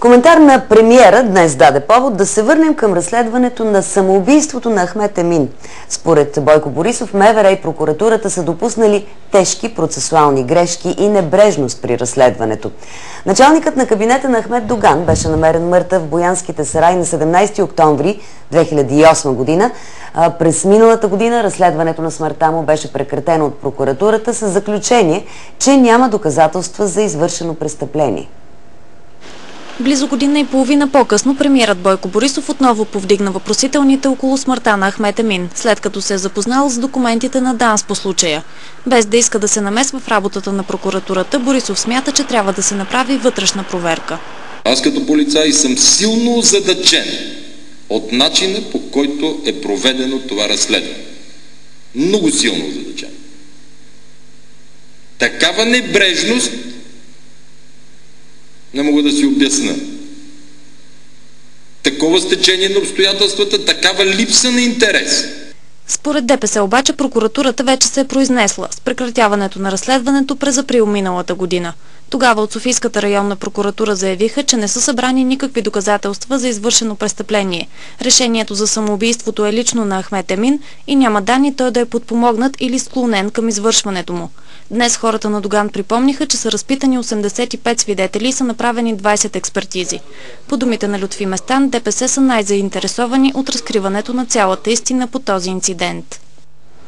Коментар на премиера днес даде повод да се върнем към разследването на самоубийството на Ахмет Емин. Според Бойко Борисов, МВР и прокуратурата са допуснали тежки процесуални грешки и небрежност при разследването. Началникът на кабинета на Ахмед Доган беше намерен мъртъв в Боянските сараи на 17 октомври 2008 година. През миналата година разследването на смъртта му беше прекратено от прокуратурата с заключение, че няма доказателства за извършено престъпление. Близо година и половина по-късно премиерът Бойко Борисов отново повдигна въпросителните около смъртта на Ахмет Емин, след като се е запознал с документите на ДАНС по случая. Без да иска да се намесва в работата на прокуратурата, Борисов смята, че трябва да се направи вътрешна проверка. Аз като полицай съм силно озадачен от начина, по който е проведено това разследване. Много силно озадачен. Такава небрежност не мога да си обясна. Такова стечение на обстоятелствата, такава липса на интерес. Според ДПС обаче прокуратурата вече се е произнесла с прекратяването на разследването през април миналата година. Тогава от Софийската районна прокуратура заявиха, че не са събрани никакви доказателства за извършено престъпление. Решението за самоубийството е лично на Ахмет Емин и няма данни той да е подпомогнат или склонен към извършването му. Днес хората на Доган припомниха, че са разпитани 85 свидетели и са направени 20 експертизи. По думите на Лютви Местан, ДПС са най-заинтересовани от разкриването на цялата истина по този инцидент.